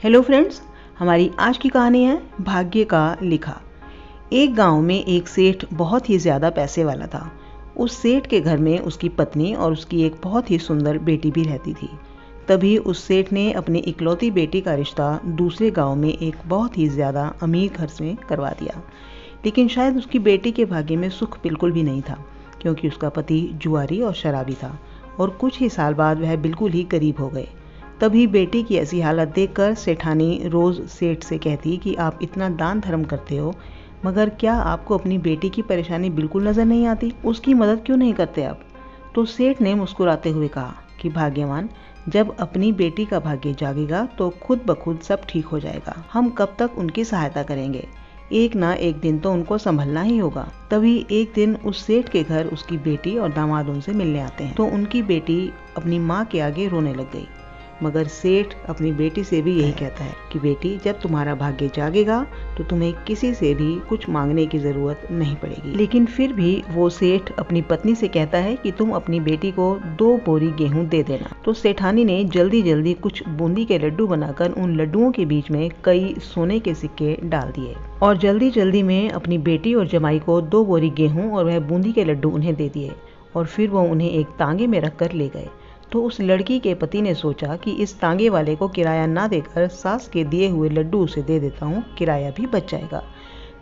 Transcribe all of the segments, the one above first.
Hello friends, हमारी आज की कहानी है भाग्य का लिखा। एक गांव में एक सेठ बहुत ही ज़्यादा पैसे वाला था। उस सेठ के घर में उसकी पत्नी और उसकी एक बहुत ही सुंदर बेटी भी रहती थी। तभी उस सेठ ने अपनी इकलौती बेटी का रिश्ता दूसरे गांव में एक बहुत ही ज़्यादा अमीर घर से करवा दिया। लेकिन शायद उसकी बेटी के भाग्य में सुख बिल्कुल भी नहीं था, क्योंकि उसका पति जुआरी और शराबी था और कुछ ही साल बाद वह बिल्कुल ही गरीब हो गए। तभी बेटी की ऐसी हालत देखकर सेठानी रोज़ सेठ से कहती कि आप इतना दान धर्म करते हो, मगर क्या आपको अपनी बेटी की परेशानी बिल्कुल नज़र नहीं आती? उसकी मदद क्यों नहीं करते आप? तो सेठ ने मुस्कुराते हुए कहा कि भाग्यवान, जब अपनी बेटी का भाग्य जागेगा तो खुद ब खुद सब ठीक हो जाएगा। हम कब तक उनकी सहायता करेंगे? एक ना एक दिन तो उनको संभलना ही होगा। तभी एक दिन उस सेठ के घर उसकी बेटी और दामाद उनसे मिलने आते हैं। तो उनकी बेटी अपनी माँ के आगे रोने लग गई। मगर सेठ अपनी बेटी से भी यही कहता है कि बेटी, जब तुम्हारा भाग्य जागेगा तो तुम्हें किसी से भी कुछ मांगने की ज़रूरत नहीं पड़ेगी। लेकिन फिर भी वो सेठ अपनी पत्नी से कहता है कि तुम अपनी बेटी को 2 बोरी गेहूं दे देना। तो सेठानी ने जल्दी जल्दी कुछ बूंदी के लड्डू बनाकर उन लड्डुओं के बीच में कई सोने के सिक्के डाल दिए और जल्दी जल्दी में अपनी बेटी और जमाई को 2 बोरी गेहूं और वह बूंदी के लड्डू उन्हें दे दिए और फिर वो उन्हें एक तांगे में रख कर ले गए। तो उस लड़की के पति ने सोचा कि इस तांगे वाले को किराया ना देकर सास के दिए हुए लड्डू उसे दे देता हूँ, किराया भी बच जाएगा।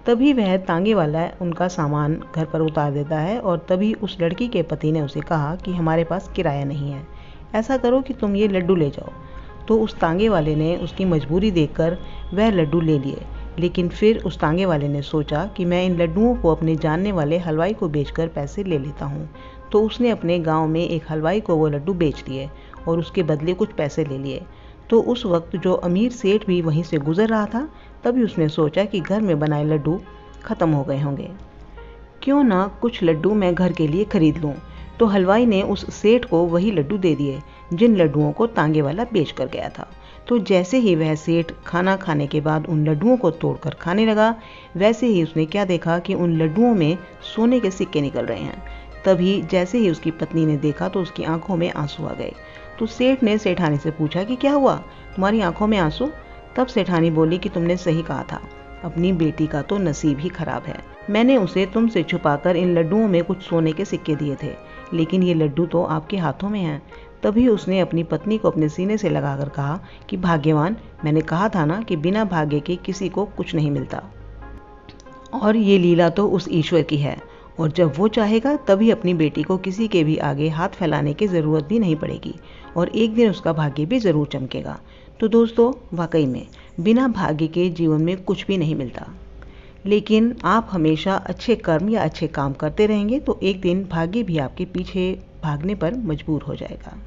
तभी वह तांगे वाला उनका सामान घर पर उतार देता है और तभी उस लड़की के पति ने उसे कहा कि हमारे पास किराया नहीं है, ऐसा करो कि तुम ये लड्डू ले जाओ। तो उस तांगे वाले ने उसकी मजबूरी देखकर वह लड्डू ले लिए। लेकिन फिर उस तांगे वाले ने सोचा कि मैं इन लड्डुओं को अपने जानने वाले हलवाई को बेचकर पैसे ले लेता हूँ। तो उसने अपने गांव में एक हलवाई को वो लड्डू बेच दिए और उसके बदले कुछ पैसे ले लिए। तो उस वक्त जो अमीर सेठ भी वहीं से गुजर रहा था, तभी उसने सोचा कि घर में बनाए लड्डू ख़त्म हो गए होंगे, क्यों ना कुछ लड्डू मैं घर के लिए खरीद लूँ। तो हलवाई ने उस सेठ को वही लड्डू दे दिए जिन लड्डुओं को तांगे वाला बेच कर गया था। तो जैसे ही वह सेठ खाना खाने के बाद उन लड्डुओं को तोड़कर खाने लगा, वैसे ही उसने क्या देखा कि उन लड्डुओं में सोने के सिक्के निकल रहे हैं। तभी जैसे ही उसकी पत्नी ने देखा तो उसकी आंखों में आंसू आ गए। तो सेठ ने सेठानी से पूछा कि क्या हुआ, तुम्हारी आंखों में आंसू? तब सेठानी बोली कि तुमने सही कहा था, अपनी बेटी का तो नसीब ही खराब है। मैंने उसे तुमसे छुपाकर इन लड्डुओं में कुछ सोने के सिक्के दिए थे, लेकिन ये लड्डू तो आपके हाथों में हैं। तभी उसने अपनी पत्नी को अपने सीने से लगाकर कहा कि भाग्यवान, मैंने कहा था ना कि बिना भाग्य के किसी को कुछ नहीं मिलता, और ये लीला तो उस ईश्वर की है, और जब वो चाहेगा तभी अपनी बेटी को किसी के भी आगे हाथ फैलाने की ज़रूरत भी नहीं पड़ेगी और एक दिन उसका भाग्य भी ज़रूर चमकेगा। तो दोस्तों, वाकई में बिना भाग्य के जीवन में कुछ भी नहीं मिलता। लेकिन आप हमेशा अच्छे कर्म या अच्छे काम करते रहेंगे तो एक दिन भाग्य भी आपके पीछे भागने पर मजबूर हो जाएगा।